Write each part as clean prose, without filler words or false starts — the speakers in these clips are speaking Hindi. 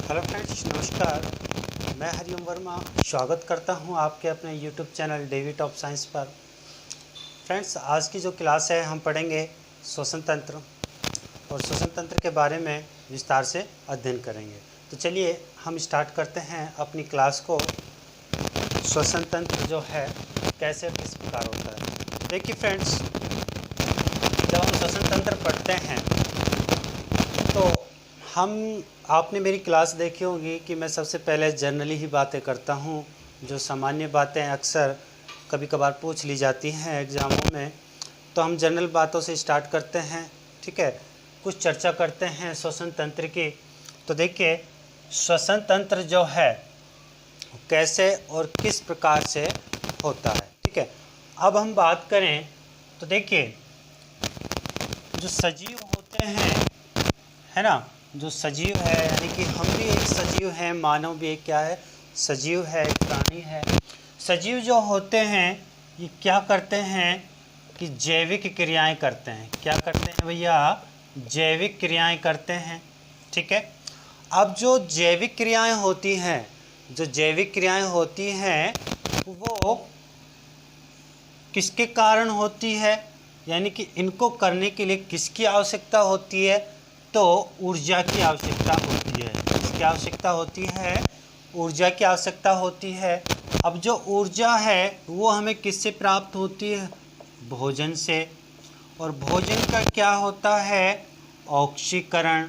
हेलो फ्रेंड्स, नमस्कार। मैं हरिओम वर्मा स्वागत करता हूं आपके अपने YouTube channel Devi top science पर। फ्रेंड्स, आज की जो क्लास है हम पढ़ेंगे श्वसन तंत्र और श्वसन तंत्र के बारे में विस्तार से अध्ययन करेंगे। तो चलिए हम स्टार्ट करते हैं अपनी क्लास को। श्वसन तंत्र जो है कैसे किस प्रकार होता है। देखिए फ्रेंड्स, जब हम श्वसन तंत्र पढ़ते हैं तो आपने मेरी क्लास देखी होगी कि मैं सबसे पहले जनरली ही बातें करता हूँ। जो सामान्य बातें अक्सर कभी कभार पूछ ली जाती हैं एग्ज़ामों में, तो हम जनरल बातों से स्टार्ट करते हैं। ठीक है, कुछ चर्चा करते हैं श्वसन तंत्र की। तो देखिए, श्वसन तंत्र जो है कैसे और किस प्रकार से होता है। ठीक है, अब हम बात करें तो देखिए, जो सजीव होते हैं, है ना, जो सजीव है यानी कि हम भी एक सजीव हैं, मानव भी एक क्या है, सजीव है, एक प्राणी है। सजीव जो होते हैं ये क्या करते हैं कि जैविक क्रियाएं करते हैं। क्या करते हैं भैया? जैविक क्रियाएं करते हैं। ठीक है, अब जो जैविक क्रियाएं होती हैं, वो किसके कारण होती है, यानी कि इनको करने के लिए किसकी आवश्यकता होती है? तो ऊर्जा की आवश्यकता होती है। किसकी आवश्यकता होती है? ऊर्जा की आवश्यकता होती है। अब जो ऊर्जा है वो हमें किससे प्राप्त होती है? भोजन से। और भोजन का क्या होता है? ऑक्सीकरण।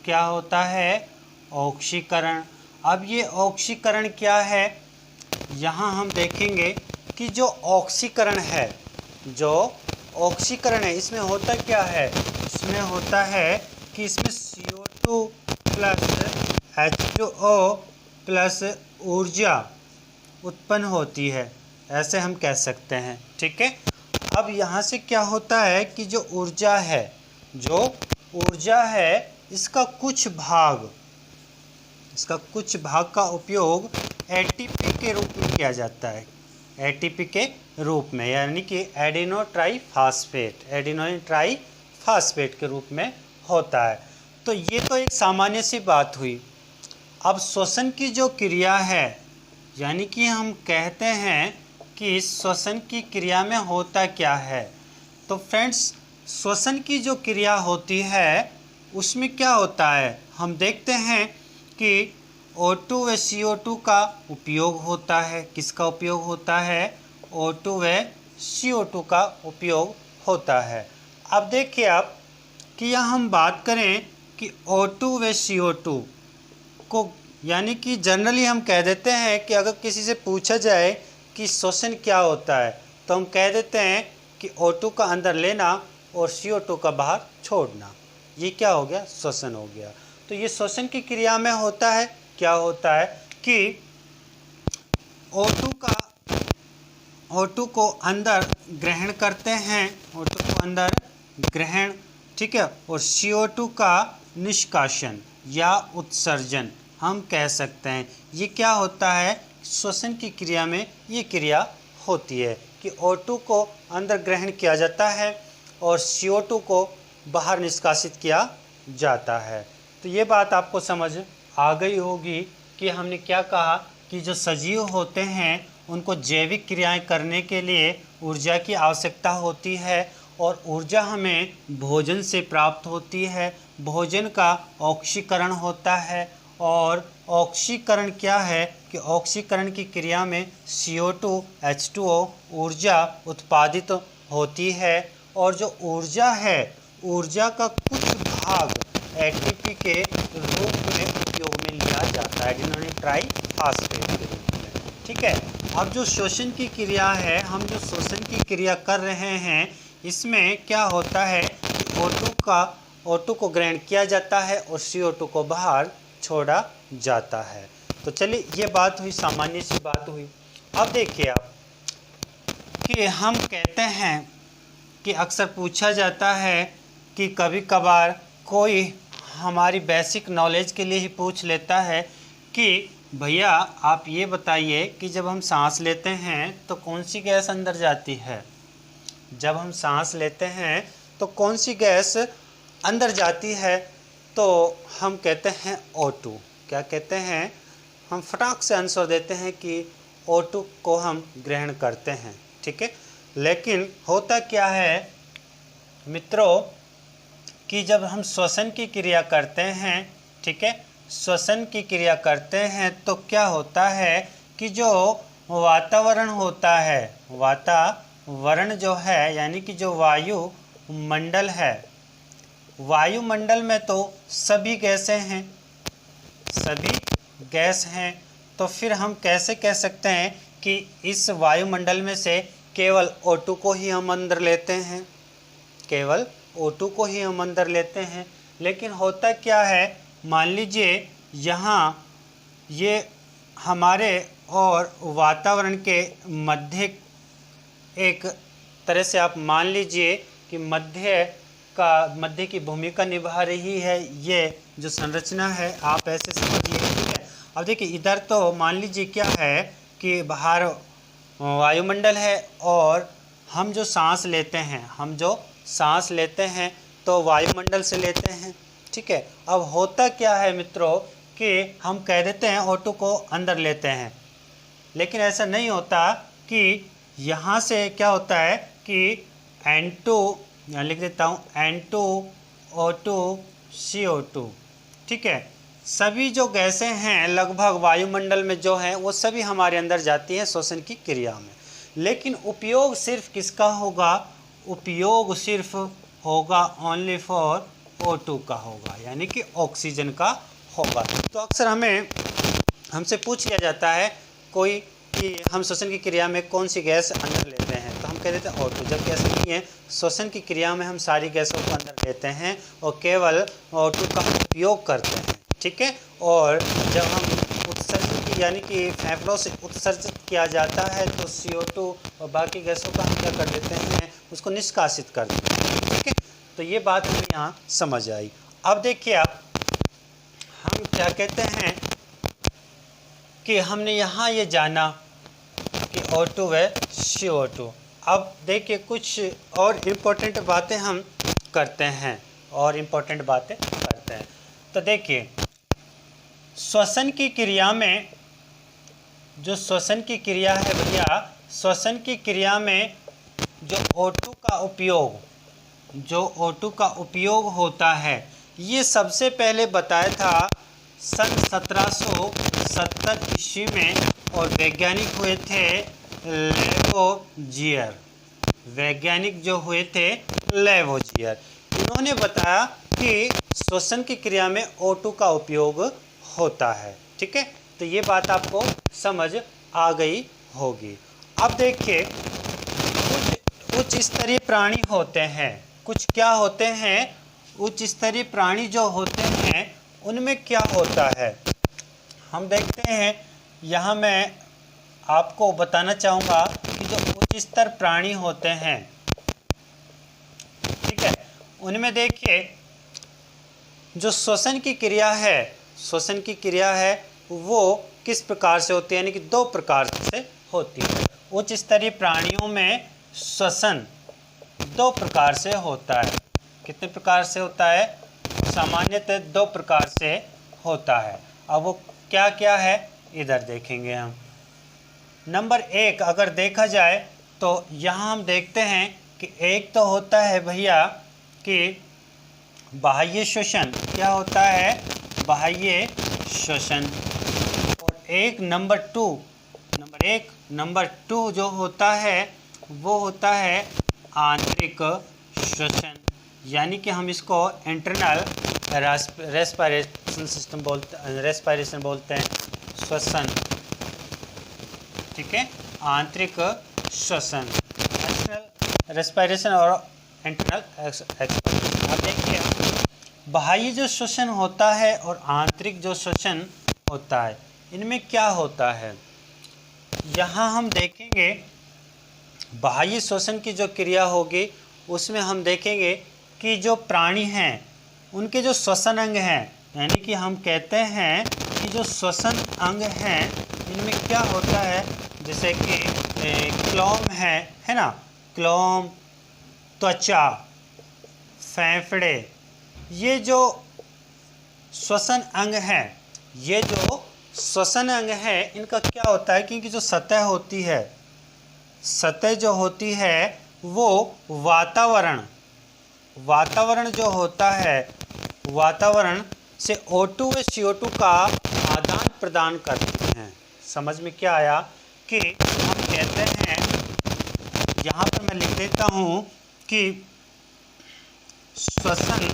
क्या होता है? ऑक्सीकरण। अब ये ऑक्सीकरण क्या है? यहाँ हम देखेंगे कि जो ऑक्सीकरण है, इसमें होता क्या है? इसमें होता है कि इसमें CO2 प्लस H2O प्लस ऊर्जा उत्पन्न होती है, ऐसे हम कह सकते हैं। ठीक है, अब यहाँ से क्या होता है कि जो ऊर्जा है इसका कुछ भाग का उपयोग ATP के रूप में किया जाता है। ATP के रूप में, यानी कि एडिनो ट्राईफास्फेट के रूप में होता है। तो ये तो एक सामान्य सी बात हुई। अब श्वसन की जो क्रिया है, यानी कि हम कहते हैं कि श्वसन की क्रिया में होता क्या है। तो फ्रेंड्स, श्वसन की जो क्रिया होती है उसमें क्या होता है, हम देखते हैं कि O2 व CO2 का उपयोग होता है। किसका उपयोग होता है? O2 व CO2 का उपयोग होता है। अब देखिए आप कि यहाँ हम बात करें कि O2 व CO2 को, यानी कि जनरली हम कह देते हैं कि अगर किसी से पूछा जाए कि श्वसन क्या होता है तो हम कह देते हैं कि O2 का अंदर लेना और CO2 का बाहर छोड़ना। ये क्या हो गया? श्वसन हो गया। तो ये श्वसन की क्रिया में होता है। क्या होता है कि O2 को अंदर ग्रहण करते हैं, O2 को अंदर ग्रहण, ठीक है, और CO2 का निष्कासन या उत्सर्जन हम कह सकते हैं। ये क्या होता है? श्वसन की क्रिया में ये क्रिया होती है कि O2 को अंदर ग्रहण किया जाता है और CO2 को बाहर निष्कासित किया जाता है। तो ये बात आपको समझ आ गई होगी कि हमने क्या कहा कि जो सजीव होते हैं उनको जैविक क्रियाएं करने के लिए ऊर्जा की आवश्यकता होती है और ऊर्जा हमें भोजन से प्राप्त होती है। भोजन का ऑक्सीकरण होता है और ऑक्सीकरण क्या है कि ऑक्सीकरण की क्रिया में CO2 H2O ऊर्जा उत्पादित होती है और जो ऊर्जा है, ऊर्जा का कुछ भाग ATP के रूप में उपयोग में लिया जाता है, एडिनो ट्राईफास्फेट के रूप में। ठीक है, अब जो श्वसन की क्रिया है, हम जो श्वसन की क्रिया कर रहे हैं इसमें क्या होता है कि O2 को ग्रहण किया जाता है और CO2 को बाहर छोड़ा जाता है। तो चलिए, ये बात हुई, सामान्य सी बात हुई। अब देखिए आप कि हम कहते हैं कि अक्सर पूछा जाता है कि कभी कभार कोई हमारी बेसिक नॉलेज के लिए ही पूछ लेता है कि भैया आप ये बताइए कि जब हम सांस लेते हैं तो कौन सी गैस अंदर जाती है? जब हम सांस लेते हैं तो कौन सी गैस अंदर जाती है? तो हम कहते हैं O2। क्या कहते हैं, हम फटाक से आंसर देते हैं कि O2 को हम ग्रहण करते हैं, ठीक है। लेकिन होता क्या है मित्रों कि जब हम श्वसन की क्रिया करते हैं, ठीक है, श्वसन की क्रिया करते हैं तो क्या होता है कि जो वातावरण होता है, वातावरण जो है यानी कि जो वायुमंडल है, वायुमंडल में तो सभी गैसें हैं, सभी गैस हैं, तो फिर हम कैसे कह सकते हैं कि इस वायुमंडल में से केवल O2 को ही हम अंदर लेते हैं, केवल O2 को ही हम अंदर लेते हैं। लेकिन होता क्या है, मान लीजिए यहाँ ये हमारे और वातावरण के मध्य, एक तरह से आप मान लीजिए कि मध्य की भूमिका निभा रही है ये जो संरचना है, आप ऐसे समझिए, ठीक है। अब देखिए इधर तो मान लीजिए क्या है कि बाहर वायुमंडल है और हम जो सांस लेते हैं तो वायुमंडल से लेते हैं, ठीक है। अब होता क्या है मित्रों कि हम कह देते हैं O2 को अंदर लेते हैं, लेकिन ऐसा नहीं होता कि यहाँ से क्या होता है कि N2, यहाँ लिख देता हूँ N2O2 CO2, ठीक है। सभी जो गैसें हैं लगभग वायुमंडल में जो हैं वो सभी हमारे अंदर जाती हैं श्वसन की क्रिया में। लेकिन उपयोग सिर्फ किसका होगा, उपयोग सिर्फ होगा ओनली फॉर O2 का होगा, यानी कि ऑक्सीजन का होगा। तो अक्सर हमसे पूछ लिया जाता है कोई कि हम श्वसन की क्रिया में कौन सी गैस अंदर लेते हैं, तो हम कह देते हैं O2, जबकि ऐसा नहीं है। श्वसन की क्रिया में हम सारी गैसों को अंदर लेते हैं और केवल O2 का उपयोग करते हैं, ठीक है। और जब हम उत्सर्जित यानी कि फेफड़ों से उत्सर्जित किया जाता है तो CO2 और बाकी गैसों का हम क्या कर देते हैं, उसको निष्कासित कर देते हैं, ठीक है। तो ये बात हमें यहाँ समझ आई। अब देखिए आप, हम क्या कहते हैं कि हमने यहाँ ये जाना कि O2 व CO2। अब देखिए कुछ और इम्पोर्टेंट बातें हम करते हैं, तो देखिए श्वसन की क्रिया में, जो श्वसन की क्रिया है भैया, श्वसन की क्रिया में जो O2 का उपयोग होता है, ये सबसे पहले बताया था सन 1770 ईस्वी में, और वैज्ञानिक हुए थे लेवोजियर, इन्होंने बताया कि श्वसन की क्रिया में O2 का उपयोग होता है, ठीक है। तो ये बात आपको समझ आ गई होगी। अब देखिए कुछ उच्च स्तरीय प्राणी होते हैं, कुछ क्या होते हैं, उच्च स्तरीय प्राणी जो होते हैं उनमें क्या होता है, हम देखते हैं। यहाँ मैं आपको बताना चाहूँगा कि जो उच्च स्तर प्राणी होते हैं, ठीक है, उनमें देखिए जो श्वसन की क्रिया है वो किस प्रकार से होती है, यानी कि दो प्रकार से होती है। उच्च स्तरीय प्राणियों में श्वसन दो प्रकार से होता है। कितने प्रकार से होता है, सामान्यतः दो प्रकार से होता है। अब वो क्या क्या है इधर देखेंगे हम। नंबर एक अगर देखा जाए तो यहाँ हम देखते हैं कि एक तो होता है भैया कि बाह्य श्वसन, क्या होता है, बाह्य श्वसन। और एक नंबर टू जो होता है वो होता है आंतरिक श्वसन, यानी कि हम इसको इंटरनल रेस्पिरेशन बोलते हैं, श्वसन, ठीक है, आंतरिक श्वसन, एक्सटर्नल रेस्पिरेशन और इंटरनल एक्सपिरेशन। अब देखिए बाह्य जो श्वसन होता है और आंतरिक जो श्वसन होता है, इनमें क्या होता है, यहाँ हम देखेंगे बाह्य श्वसन की जो क्रिया होगी उसमें हम देखेंगे कि जो प्राणी हैं उनके जो श्वसन अंग हैं, यानी कि हम कहते हैं कि जो श्वसन अंग हैं इनमें क्या होता है, जैसे कि क्लोम है ना, क्लोम, त्वचा, फेफड़े, ये जो श्वसन अंग हैं ये जो श्वसन अंग है इनका क्या होता है, क्योंकि जो सतह होती है, सतह जो होती है वो वातावरण जो होता है, वातावरण से O2 व CO2 का आदान प्रदान करते हैं। समझ में क्या आया कि हम कहते हैं, यहाँ पर मैं लिख देता हूँ कि श्वसन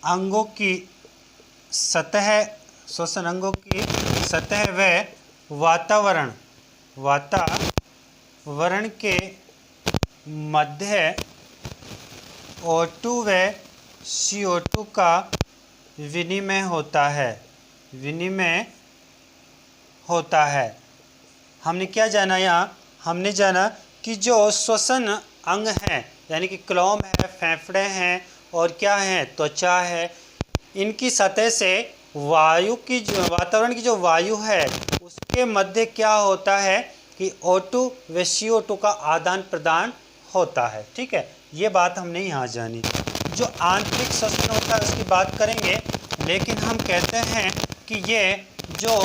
अंगों की सतह, श्वसन अंगों की सतह व वातावरण के मध्य O2 व CO2 का विनिमय होता है। हमने क्या जाना यहाँ, हमने जाना कि जो श्वसन अंग हैं, यानी कि क्लोम है, फेफड़े हैं और क्या है, त्वचा है, इनकी सतह से वातावरण की जो वायु है उसके मध्य क्या होता है कि O2 व CO2 का आदान प्रदान होता है। ठीक है, ये बात हमने यहाँ जानी। जो आंतरिक श्वसन होता है उसकी बात करेंगे, लेकिन हम कहते हैं कि ये जो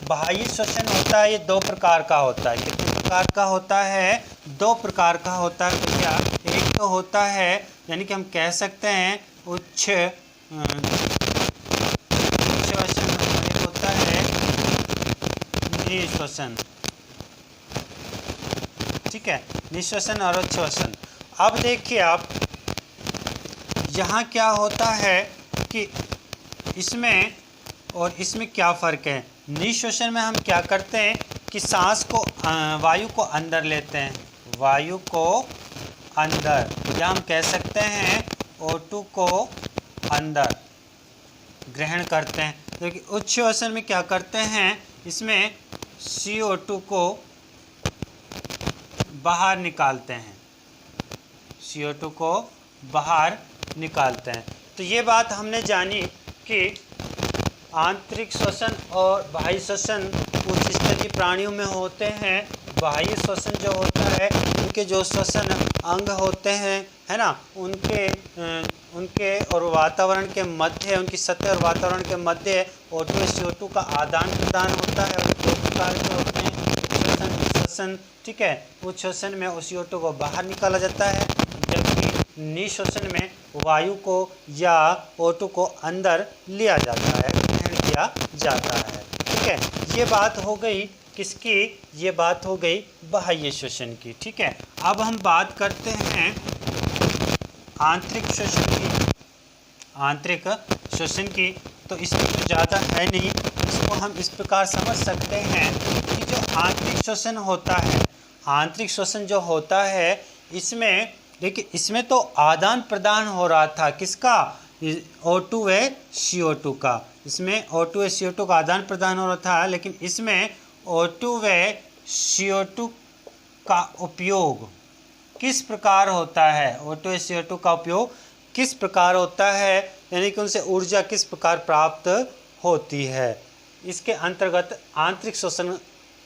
बाह्य श्वसन होता है ये दो प्रकार का होता है। कितने प्रकार का होता है? दो प्रकार का होता है। तो क्या, एक तो होता है, यानी कि हम कह सकते हैं उच्च श्वसन, एक होता है निःश्वसन। ठीक है, निःश्वसन और उच्च श्वसन। अब देखिए आप, यहाँ क्या होता है कि इसमें और इसमें क्या फ़र्क है। निःश्वसन में हम क्या करते हैं कि सांस को, वायु को अंदर लेते हैं, वायु को अंदर, या हम कह सकते हैं O2 को अंदर ग्रहण करते हैं। क्योंकि उच्च श्वसन में क्या करते हैं, इसमें CO2 को बाहर निकालते हैं, CO2 को बाहर निकालते हैं। तो ये बात हमने जानी कि आंतरिक श्वसन और बाह्य श्वसन उच्च स्तरीय प्राणियों में होते हैं। बाह्य श्वसन जो होता है, उनके जो श्वसन अंग होते हैं, है ना, उनके और वातावरण के मध्य, उनकी सतह और वातावरण के मध्य O2 CO2 का आदान प्रदान होता है। और दो प्रकार के होते हैं, श्वसन निःश्वसन। ठीक है, उच्च श्वसन में CO2 को बाहर निकाला जाता है, जबकि निःश्वसन में वायु को या O2 को अंदर लिया जाता है, ग्रहण किया जाता है। ठीक है, ये बात हो गई किसकी, ये बात हो गई बाह्य श्वसन की। ठीक है, अब हम बात करते हैं आंतरिक श्वसन की। आंतरिक श्वसन की तो इसमें तो ज़्यादा है नहीं, इसको हम इस प्रकार समझ सकते हैं कि जो आंतरिक श्वसन होता है, आंतरिक श्वसन जो होता है, इसमें देखिए, इसमें तो आदान प्रदान हो रहा था किसका, O2 व CO2 का। इसमें O2 व CO2 का आदान प्रदान हो रहा था, लेकिन इसमें O2 व CO2 का उपयोग किस प्रकार होता है, O2 व CO2 का उपयोग किस प्रकार होता है, यानी कि उनसे ऊर्जा किस प्रकार प्राप्त होती है, इसके अंतर्गत आंतरिक श्वसन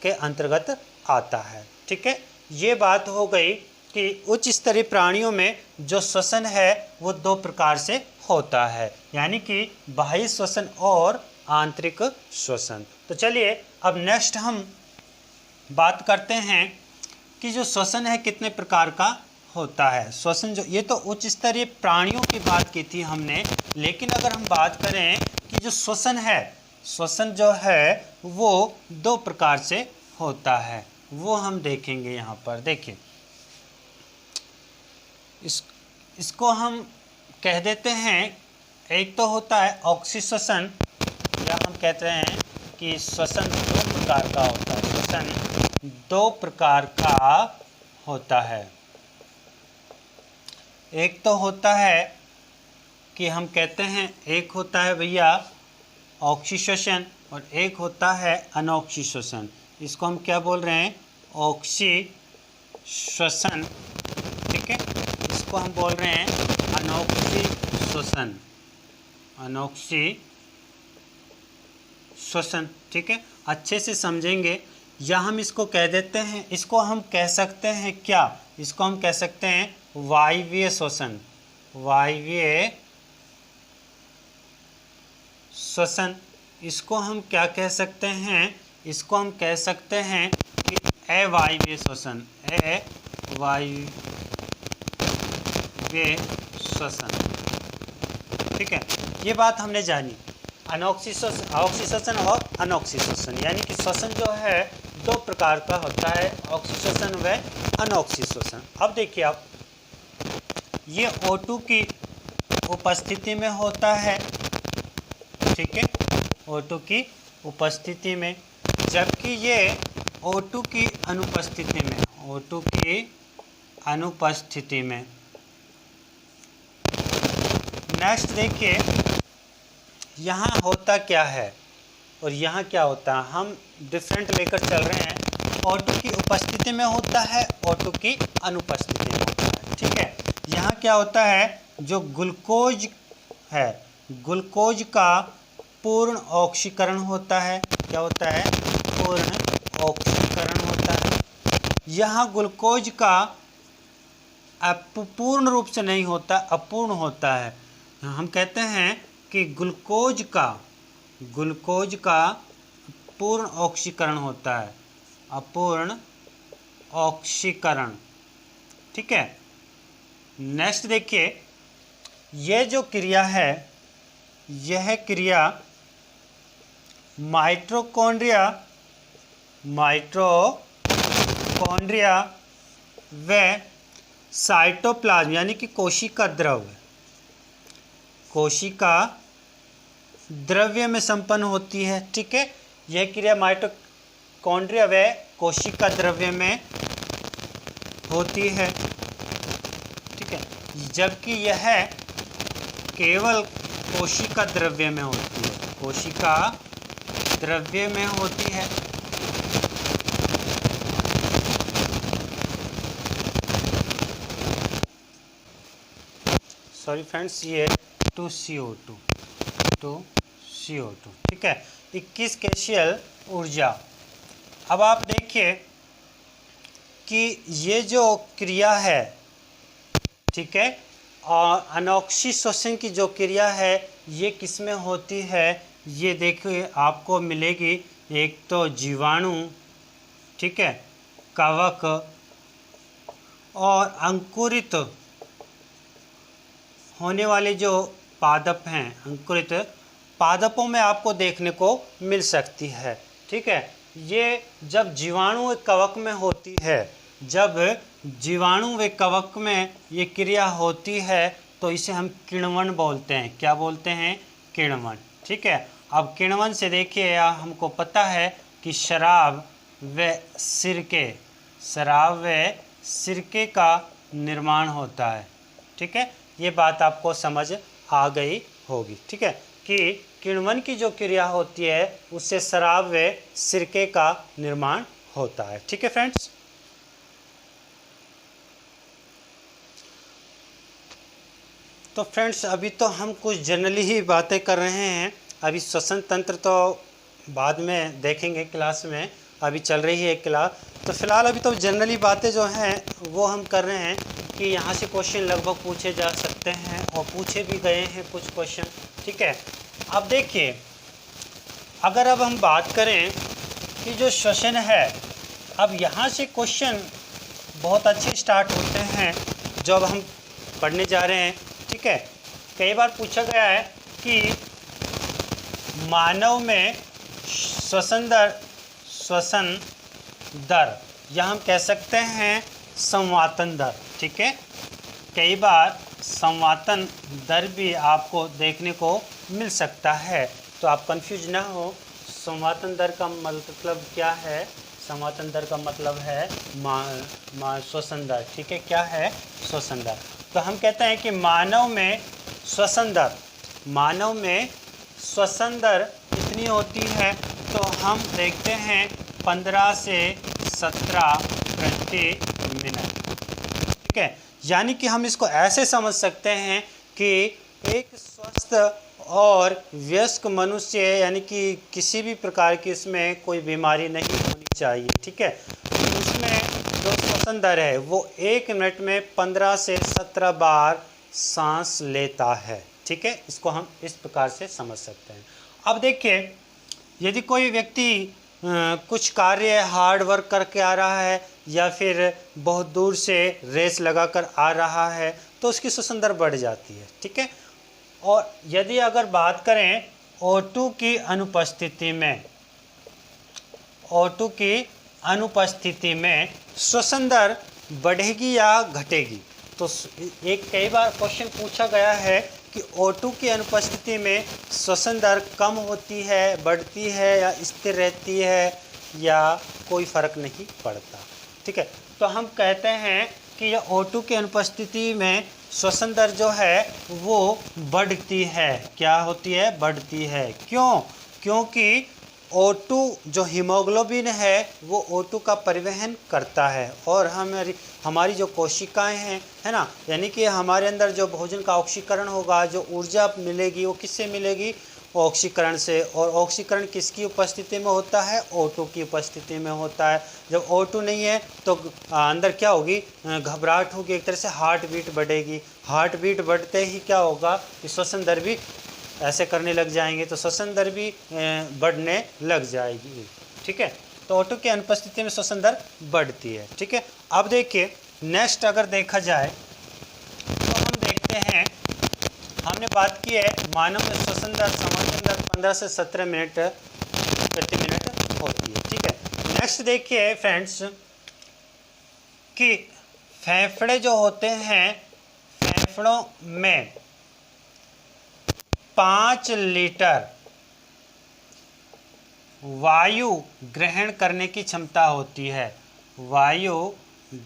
के अंतर्गत आता है। ठीक है, ये बात हो गई कि उच्च स्तरीय प्राणियों में जो श्वसन है वो दो प्रकार से होता है, यानी कि बाह्य श्वसन और आंतरिक श्वसन। तो चलिए अब नेक्स्ट हम बात करते हैं कि जो श्वसन है कितने प्रकार का होता है। श्वसन जो, ये तो उच्च स्तरीय प्राणियों की बात की थी हमने, लेकिन अगर हम बात करें कि जो श्वसन है, श्वसन जो है वो दो प्रकार से होता है, वो हम देखेंगे यहाँ पर। देखिए, इसको हम कह देते हैं, एक तो होता है ऑक्सीश्वसन, या हम कहते हैं कि श्वसन दो प्रकार का होता है। श्वसन दो प्रकार का होता है। एक तो होता है कि हम कहते हैं, एक होता है भैया ऑक्सीश्वसन और एक होता है अनॉक्सीश्वसन। इसको हम क्या बोल रहे हैं, ऑक्सीश्वसन। ठीक है, इसको हम बोल रहे हैं अनॉक्सीश्वसन, अनॉक्सीश्वसन। ठीक है, अच्छे से समझेंगे। या हम इसको कह देते हैं, इसको हम कह सकते हैं क्या, इसको हम कह सकते हैं वायवीय श्वसन, वायवीय श्वसन, इसको हम क्या कह सकते हैं, इसको हम कह सकते हैं कि अवायवीय श्वसन, अवायवीय श्वसन। ठीक है, ये बात हमने जानी। अनोक्सी श्वसन और अनोक्सी श्वसन, यानी कि श्वसन जो है दो प्रकार का होता है, ऑक्सी श्वसन व अनोक्सी श्वसन। अब देखिए आप, ये O2 की उपस्थिति में होता है, ठीक है, O2 की उपस्थिति में, जबकि ये O2 की अनुपस्थिति में, O2 की अनुपस्थिति में। नेक्स्ट देखिए, यहाँ होता क्या है और यहाँ क्या होता है, हम डिफरेंट लेकर चल रहे हैं। O2 की उपस्थिति में होता है, O2 की अनुपस्थिति में होता है, ठीक है। यहाँ क्या होता है, जो ग्लूकोज है, ग्लूकोज का पूर्ण ऑक्सीकरण होता है। क्या होता है, पूर्ण ऑक्सीकरण होता है। यहाँ ग्लूकोज का पूर्ण रूप से नहीं होता, अपूर्ण होता है। हम कहते हैं कि ग्लूकोज का पूर्ण ऑक्सीकरण होता है, अपूर्ण ऑक्सीकरण, ठीक है। नेक्स्ट देखिए, यह जो क्रिया है, यह क्रिया माइटोकॉन्ड्रिया व साइटोप्लाज्म यानी कि कोशिका द्रव्य में संपन्न होती है, ठीक है। यह क्रिया माइटोकॉन्ड्रिया व कोशिका द्रव्य में होती है, ठीक है, जबकि यह केवल कोशिका द्रव्य में होती है, कोशिका द्रव्य में होती है। सॉरी फ्रेंड्स, ये 2CO2, ठीक है। 21 गैसीय ऊर्जा। अब आप देखिए कि ये जो क्रिया है, ठीक है, और अनोक्सी श्वसन की जो क्रिया है ये किस में होती है, ये देखिए आपको मिलेगी। एक तो जीवाणु, ठीक है, कवक और अंकुरित होने वाले जो पादप हैं, अंकुरित पादपों में आपको देखने को मिल सकती है, ठीक है। ये जब जीवाणु व कवक में होती है, जब जीवाणु व कवक में ये क्रिया होती है तो इसे हम किण्वन बोलते हैं। क्या बोलते हैं, किण्वन, ठीक है। अब किण्वन से देखिए, हमको पता है कि शराब व सिरके का निर्माण होता है, ठीक है। ये बात आपको समझ आ गई होगी, ठीक है, कि किण्वन की जो क्रिया होती है उससे शराब व सिरके का निर्माण होता है, ठीक है फ्रेंड्स। तो फ्रेंड्स, अभी तो हम कुछ जनरली ही बातें कर रहे हैं, अभी श्वसन तंत्र तो बाद में देखेंगे क्लास में, अभी चल रही है क्लास। तो फिलहाल अभी तो जनरली बातें जो हैं वो हम कर रहे हैं कि यहाँ से क्वेश्चन लगभग पूछे जा सकते हैं और पूछे भी गए हैं कुछ क्वेश्चन, ठीक है। अब देखिए, अगर अब हम बात करें कि जो श्वसन है, अब यहाँ से क्वेश्चन बहुत अच्छे स्टार्ट होते हैं जो अब हम पढ़ने जा रहे हैं, ठीक है। कई बार पूछा गया है कि मानव में श्वसन दर या हम कह सकते हैं संवातन दर, ठीक है। कई बार संवातन दर भी आपको देखने को मिल सकता है, तो आप कंफ्यूज ना हो। संवातन दर का मतलब क्या है, संवातन दर का मतलब है श्वसन दर, ठीक है। क्या है, श्वसन दर। तो हम कहते हैं कि मानव में श्वसन दर कितनी होती है, तो हम देखते हैं 15 से 17 प्रति मिनट, ठीक है। यानी कि हम इसको ऐसे समझ सकते हैं कि एक स्वस्थ और वयस्क मनुष्य, यानी कि किसी भी प्रकार की इसमें कोई बीमारी नहीं होनी चाहिए, ठीक है। उसमें जो श्वसन दर है वो 1 मिनट में 15 से 17 बार सांस लेता है, ठीक है। इसको हम इस प्रकार से समझ सकते हैं। अब देखिए, यदि कोई व्यक्ति कुछ कार्य हार्ड वर्क करके आ रहा है या फिर बहुत दूर से रेस लगाकर आ रहा है तो उसकी श्वसन दर बढ़ जाती है, ठीक है। और यदि अगर बात करें O2 की अनुपस्थिति में, O2 की अनुपस्थिति में श्वसन दर बढ़ेगी या घटेगी? तो एक कई बार क्वेश्चन पूछा गया है कि O2 की अनुपस्थिति में श्वसन दर कम होती है, बढ़ती है या स्थिर रहती है या कोई फर्क नहीं पड़ता, ठीक है। तो हम कहते हैं कि यह O2 की अनुपस्थिति में श्वसन दर जो है वो बढ़ती है। क्या होती है? बढ़ती है। क्यों? क्योंकि O2 जो हीमोग्लोबिन है वो O2 का परिवहन करता है और हमारी जो कोशिकाएं हैं, है ना, यानी कि हमारे अंदर जो भोजन का ऑक्सीकरण होगा, जो ऊर्जा मिलेगी वो किससे मिलेगी? ऑक्सीकरण से। और ऑक्सीकरण किसकी उपस्थिति में होता है? O2 की उपस्थिति में होता है। जब O2 नहीं है तो अंदर क्या होगी? घबराहट होगी, एक तरह से हार्ट बीट बढ़ेगी। हार्ट बीट बढ़ते ही क्या होगा? श्वसन दर भी ऐसे करने लग जाएंगे, तो श्वसन दर भी बढ़ने लग जाएगी, ठीक है। तो O2 की अनुपस्थिति में श्वसन दर बढ़ती है, ठीक है। अब देखिए नेक्स्ट अगर देखा जाए तो हम देखते हैं, हमने बात की है मानव में श्वसन दर सामान्य दर 15 से 17 मिनट प्रति मिनट होती है, ठीक है। नेक्स्ट देखिए फ्रेंड्स कि फेफड़े जो होते हैं, फेफड़ों में 5 लीटर वायु ग्रहण करने की क्षमता होती है। वायु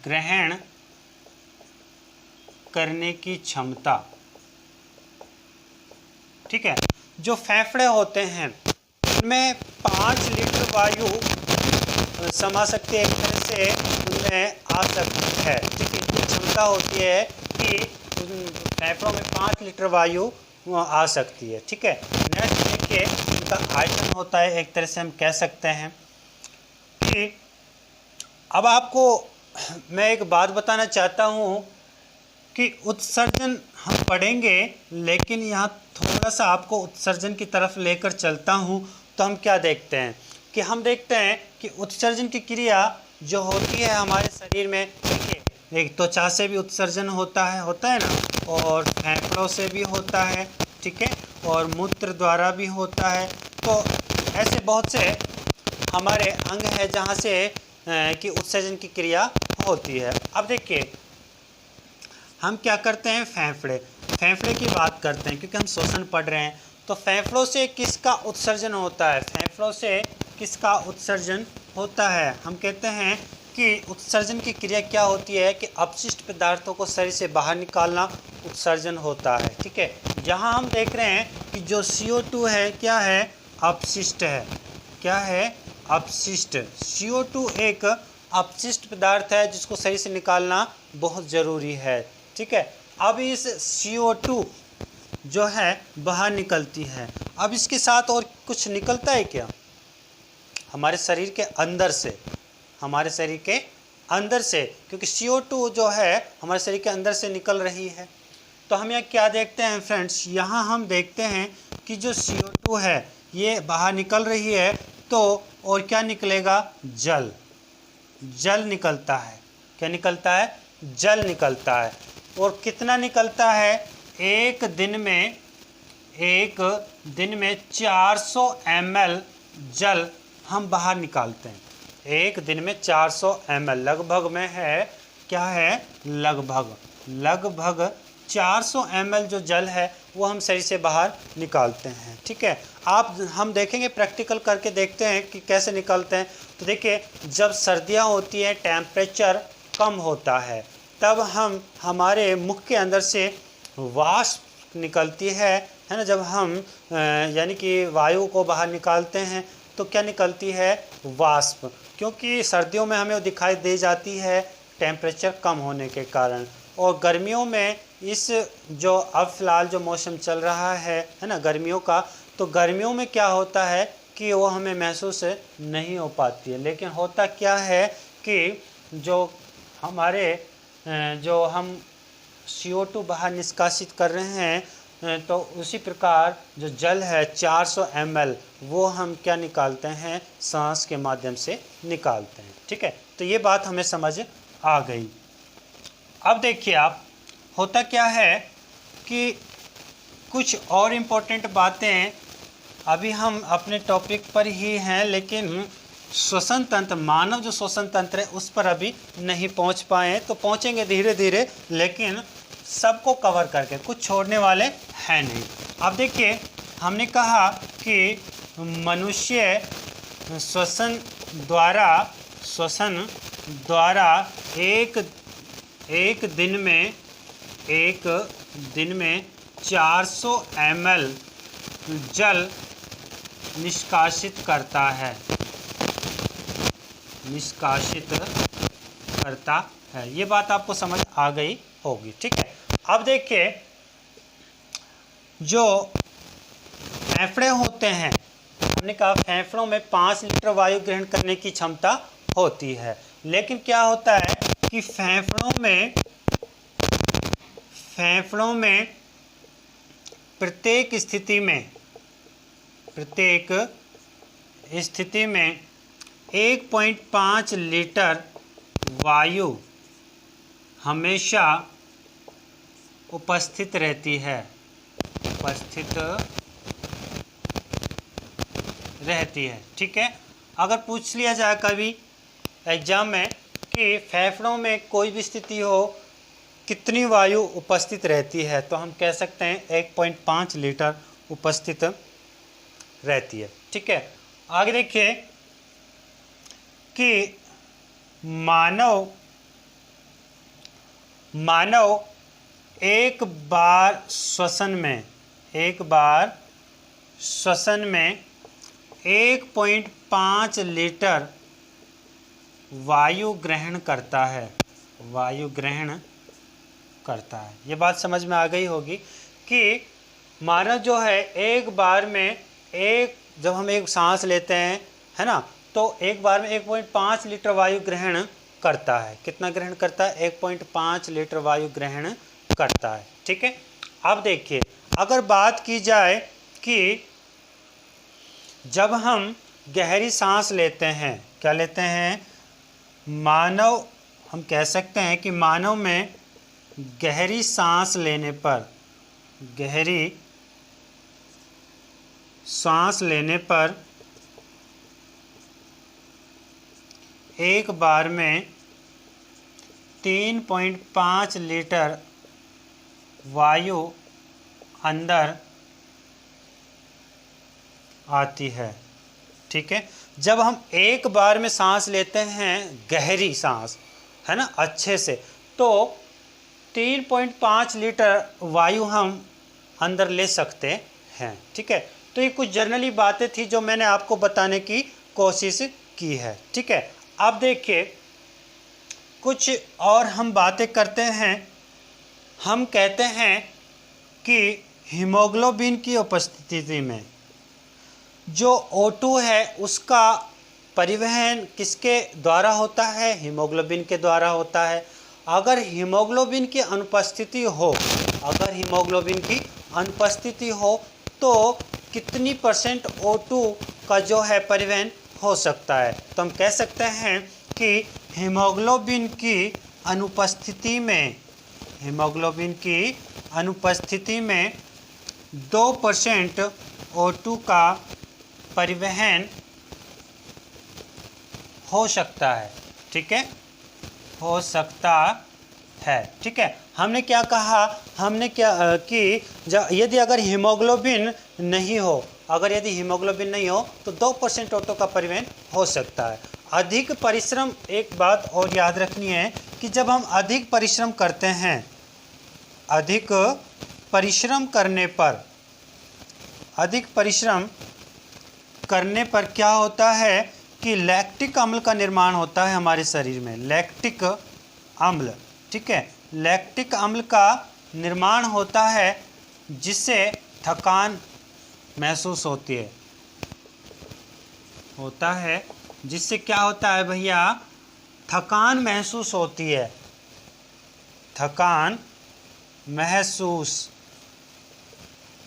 ग्रहण करने की क्षमता, ठीक है। जो फेफड़े होते हैं उनमें 5 लीटर वायु समा सकती है, एक तरह से उनमें आ सकती है, ठीक है। इतनी क्षमता होती है कि फेफड़ों में 5 लीटर वायु आ सकती है, ठीक है। नेक्स्ट देखिए इनका आयतन होता है, एक तरह से हम कह सकते हैं कि अब आपको मैं एक बात बताना चाहता हूँ कि उत्सर्जन हम पढ़ेंगे, लेकिन यहाँ थोड़ा सा आपको उत्सर्जन की तरफ लेकर चलता हूँ। तो हम क्या देखते हैं कि हम देखते हैं कि उत्सर्जन की क्रिया जो होती है हमारे शरीर में, देखिए एक त्वचा से भी उत्सर्जन होता है ना, और फेफड़ों से भी होता है, ठीक है, और मूत्र द्वारा भी होता है। तो ऐसे बहुत से हमारे अंग है जहाँ से कि उत्सर्जन की क्रिया होती है। अब देखिए हम क्या करते हैं, फेफड़े की बात करते हैं क्योंकि हम श्वसन पढ़ रहे हैं। तो फेफड़ों से किसका उत्सर्जन होता है? फेफड़ों से किसका उत्सर्जन होता है? हम कहते हैं कि उत्सर्जन की क्रिया क्या होती है कि अपशिष्ट पदार्थों को शरीर से बाहर निकालना उत्सर्जन होता है, ठीक है। यहाँ हम देख रहे हैं कि जो CO2 है क्या है? अपशिष्ट है। क्या है? अपशिष्ट। CO2 एक अपशिष्ट पदार्थ है जिसको शरीर से निकालना बहुत ज़रूरी है, ठीक है। अब इस CO2 जो है बाहर निकलती है। अब इसके साथ और कुछ निकलता है क्या? हमारे शरीर के अंदर से, हमारे शरीर के अंदर से, क्योंकि CO2 जो है हमारे शरीर के अंदर से निकल रही है। तो हम यहाँ क्या देखते हैं फ्रेंड्स, यहाँ हम देखते हैं कि जो CO2 है ये बाहर निकल रही है, तो और क्या निकलेगा? जल। जल निकलता है। क्या निकलता है? जल निकलता है। और कितना निकलता है? एक दिन में 400 ml जल हम बाहर निकालते हैं। एक दिन में 400 ml लगभग में है, क्या है? लगभग 400 ml जो जल है वो हम शरीर से बाहर निकालते हैं, ठीक है। हम देखेंगे, प्रैक्टिकल करके देखते हैं कि कैसे निकलते हैं। तो देखिए जब सर्दियां होती हैं, टेम्परेचर कम होता है, तब हमारे मुख के अंदर से वाष्प निकलती है ना। जब हम यानी कि वायु को बाहर निकालते हैं तो क्या निकलती है? वाष्प। क्योंकि सर्दियों में हमें वो दिखाई दे जाती है टेम्परेचर कम होने के कारण। और गर्मियों में इस जो अब फ़िलहाल जो मौसम चल रहा है ना गर्मियों का, तो गर्मियों में क्या होता है कि वो हमें महसूस नहीं हो पाती है। लेकिन होता क्या है कि जो हम CO2 बाहर निष्कासित कर रहे हैं तो उसी प्रकार जो जल है 400 ml वो हम क्या निकालते हैं, सांस के माध्यम से निकालते हैं। ठीक है, तो ये बात हमें समझ आ गई। अब देखिए आप, होता क्या है कि कुछ और इम्पोर्टेंट बातें, अभी हम अपने टॉपिक पर ही हैं लेकिन श्वसन तंत्र, मानव जो श्वसन तंत्र है उस पर अभी नहीं पहुंच पाए, तो पहुंचेंगे धीरे धीरे, लेकिन सबको कवर करके, कुछ छोड़ने वाले हैं नहीं। अब देखिए, हमने कहा कि मनुष्य श्वसन द्वारा एक दिन में 400 ml जल निष्कासित करता है। ये बात आपको समझ आ गई होगी। ठीक है, अब देखिए, जो फेफड़े होते हैं, हमने कहा फेफड़ों में 5 लीटर वायु ग्रहण करने की क्षमता होती है, लेकिन क्या होता है कि फेफड़ों में प्रत्येक स्थिति में 1.5 लीटर वायु हमेशा उपस्थित रहती है। ठीक है, अगर पूछ लिया जाए कभी एग्जाम में कि फेफड़ों में कोई भी स्थिति हो, कितनी वायु उपस्थित रहती है, तो हम कह सकते हैं 1.5 लीटर उपस्थित रहती है। ठीक है, आगे देखिए कि मानव एक बार श्वसन में 1.5 लीटर वायु ग्रहण करता है। ये बात समझ में आ गई होगी कि मानव जो है एक बार में जब हम एक सांस लेते हैं, है ना, तो एक बार में 1.5 लीटर वायु ग्रहण करता है। कितना ग्रहण करता है? 1.5 लीटर वायु ग्रहण करता है। ठीक है, अब देखिए, अगर बात की जाए कि जब हम गहरी सांस लेते हैं, क्या लेते हैं, हम कह सकते हैं कि मानव में गहरी सांस लेने पर एक बार में 3.5 लीटर वायु अंदर आती है। ठीक है, जब हम एक बार में सांस लेते हैं, गहरी सांस, है ना, अच्छे से, तो 3.5 लीटर वायु हम अंदर ले सकते हैं। ठीक है, तो ये कुछ जनरली बातें थी जो मैंने आपको बताने की कोशिश की है। ठीक है, अब देखिए, कुछ और हम बातें करते हैं। हम कहते हैं कि हीमोग्लोबिन की उपस्थिति में जो O2 है उसका परिवहन किसके द्वारा होता है? हीमोग्लोबिन के द्वारा होता है। अगर हीमोग्लोबिन की अनुपस्थिति हो तो कितनी % O2 का जो है परिवहन हो सकता है? तो हम कह सकते हैं कि हीमोग्लोबिन की अनुपस्थिति में 2% O2 का परिवहन हो सकता है। ठीक है, हो सकता है। ठीक है, हमने क्या कहा, कि यदि अगर हीमोग्लोबिन नहीं हो तो 2% O2 का परिवहन हो सकता है। अधिक परिश्रम, एक बात और याद रखनी है कि जब हम अधिक परिश्रम करते हैं, अधिक परिश्रम करने पर क्या होता है कि लैक्टिक अम्ल का निर्माण होता है हमारे शरीर में। लैक्टिक अम्ल, ठीक है, लैक्टिक अम्ल का निर्माण होता है जिससे थकान महसूस होता है। जिससे क्या होता है भैया? थकान महसूस होती है।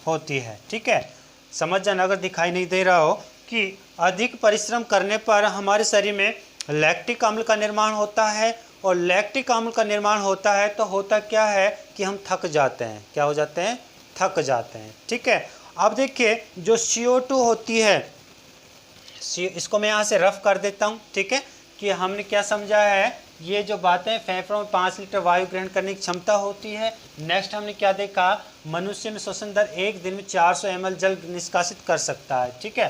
होती है। ठीक है, समझ जाना अगर दिखाई नहीं दे रहा हो कि अधिक परिश्रम करने पर हमारे शरीर में लैक्टिक अम्ल का निर्माण होता है, और लैक्टिक अम्ल का निर्माण होता है तो होता क्या है कि हम थक जाते हैं। क्या हो जाते हैं? थक जाते हैं। ठीक है, अब देखिए जो CO2 होती है, इसको मैं यहाँ से रफ कर देता हूँ। ठीक है, कि हमने क्या समझा है, ये जो बातें, फेफड़ों में 5 लीटर वायु ग्रहण करने की क्षमता होती है। नेक्स्ट हमने क्या देखा, मनुष्य में श्वसन दर एक दिन में 400 ml जल निष्कासित कर सकता है। ठीक है,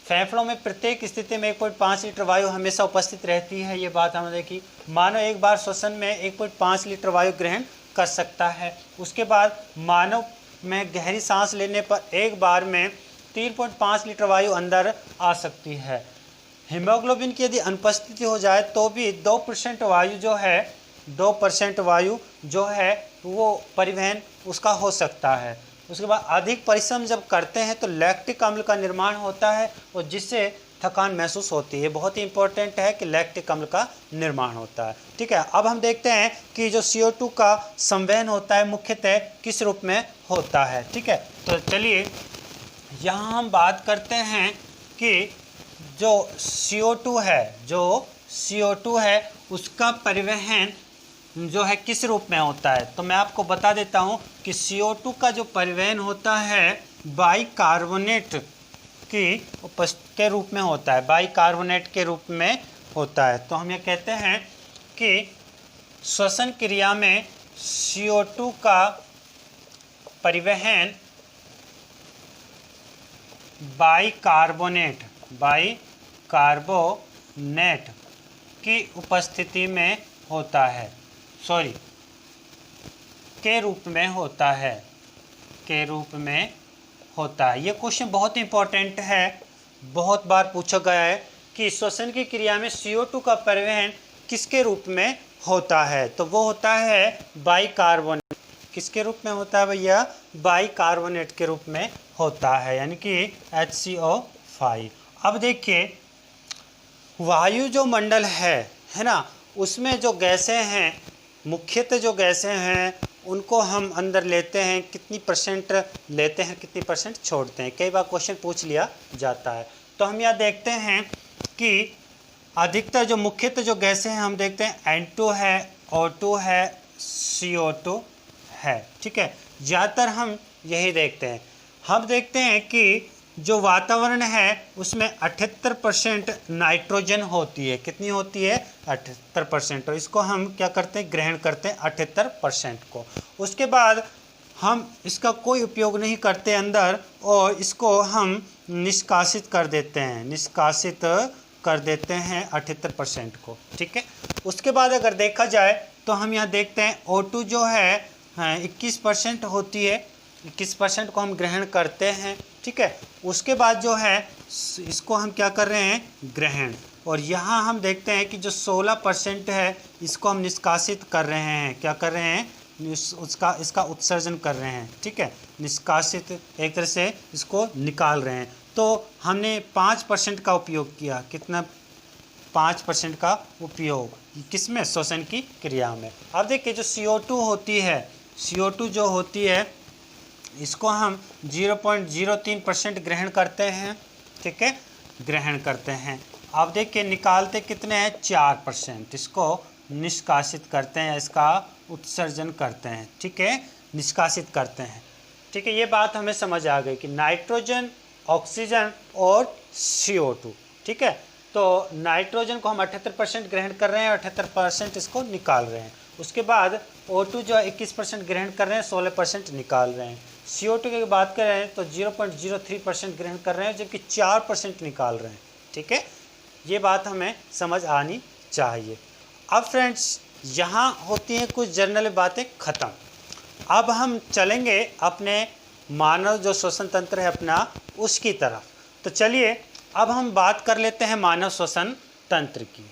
फेफड़ों में प्रत्येक स्थिति में 1.5 लीटर वायु हमेशा उपस्थित रहती है, ये बात हमने देखी। मानव एक बार श्वसन में 1.5 लीटर वायु ग्रहण कर सकता है। उसके बाद मानव में गहरी सांस लेने पर एक बार में 3.5 लीटर वायु अंदर आ सकती है। हीमोग्लोबिन की यदि अनुपस्थिति हो जाए तो भी 2% वायु जो है 2% वायु जो है वो परिवहन उसका हो सकता है। उसके बाद अधिक परिश्रम जब करते हैं तो लैक्टिक अम्ल का निर्माण होता है और जिससे थकान महसूस होती है। बहुत ही इंपॉर्टेंट है कि लैक्टिक अम्ल का निर्माण होता है। ठीक है, अब हम देखते हैं कि जो CO2 का संवहन होता है मुख्यतः किस रूप में होता है। ठीक है, तो चलिए यहाँ हम बात करते हैं कि जो CO2 है उसका परिवहन जो है किस रूप में होता है। तो मैं आपको बता देता हूँ कि CO2 का जो परिवहन होता है बाइकार्बोनेट के रूप में होता है, बाइकार्बोनेट के रूप में होता है। तो हम ये कहते हैं कि श्वसन क्रिया में CO2 का परिवहन बाइकार्बोनेट की उपस्थिति में होता है, के रूप में होता है। ये क्वेश्चन बहुत इंपॉर्टेंट है, बहुत बार पूछा गया है कि श्वसन की क्रिया में CO2 का परिवहन किसके रूप में होता है। तो वो होता है बाइकार्बोनेट। किसके रूप में होता है भैया? बाइकार्बोनेट के रूप में होता है, यानी कि HCO5। अब देखिए वायु जो मंडल है ना, उसमें जो गैसें हैं, मुख्यतः जो गैसें हैं उनको हम अंदर लेते हैं, कितनी परसेंट लेते हैं, कितनी परसेंट छोड़ते हैं, कई बार क्वेश्चन पूछ लिया जाता है। तो हम यहाँ देखते हैं कि अधिकतर जो मुख्यतः जो गैसें हैं हम देखते हैं N2 है, O2 है, CO2 है। ठीक है, ज़्यादातर हम यही देखते हैं। हम देखते हैं कि जो वातावरण है उसमें 78% नाइट्रोजन होती है। कितनी होती है? 78%। तो इसको हम क्या करते हैं? ग्रहण करते हैं 78% को। उसके बाद हम इसका कोई उपयोग नहीं करते अंदर और इसको हम निष्कासित कर देते हैं 78% को। ठीक है, उसके बाद अगर देखा जाए तो हम यहाँ देखते हैं O2 जो है 21% होती है, 21% को हम ग्रहण करते हैं। ठीक है, उसके बाद जो है इसको हम क्या कर रहे हैं? ग्रहण। और यहाँ हम देखते हैं कि जो 16% है इसको हम निष्कासित कर रहे हैं। क्या कर रहे हैं? इसका उत्सर्जन कर रहे हैं। ठीक है, निष्कासित एक तरह से इसको निकाल रहे हैं। तो हमने 5% का उपयोग किया। कितना? 5% का उपयोग किसमें? श्वसन की क्रिया में। अब देखिए जो CO2 होती है, CO2 जो होती है इसको हम 0.03% ग्रहण करते हैं। ठीक है, ग्रहण करते हैं। अब देखिए निकालते कितने हैं? 4%। इसको निष्कासित करते हैं, इसका उत्सर्जन करते हैं। ठीक है, निष्कासित करते हैं। ठीक है, ये बात हमें समझ आ गई कि नाइट्रोजन, ऑक्सीजन और CO2। ठीक है, तो नाइट्रोजन को हम 78% ग्रहण कर रहे हैं, 78% इसको निकाल रहे हैं। उसके बाद O2 जो 21% ग्रहण कर रहे हैं, 16% निकाल रहे हैं। CO2 की बात करें तो 0.03% ग्रहण कर रहे हैं, जबकि 4% निकाल रहे हैं। ठीक है, ये बात हमें समझ आनी चाहिए। अब फ्रेंड्स यहाँ होती हैं कुछ जनरल बातें ख़त्म। अब हम चलेंगे अपने मानव जो श्वसन तंत्र है अपना, उसकी तरफ। तो चलिए अब हम बात कर लेते हैं मानव श्वसन तंत्र की।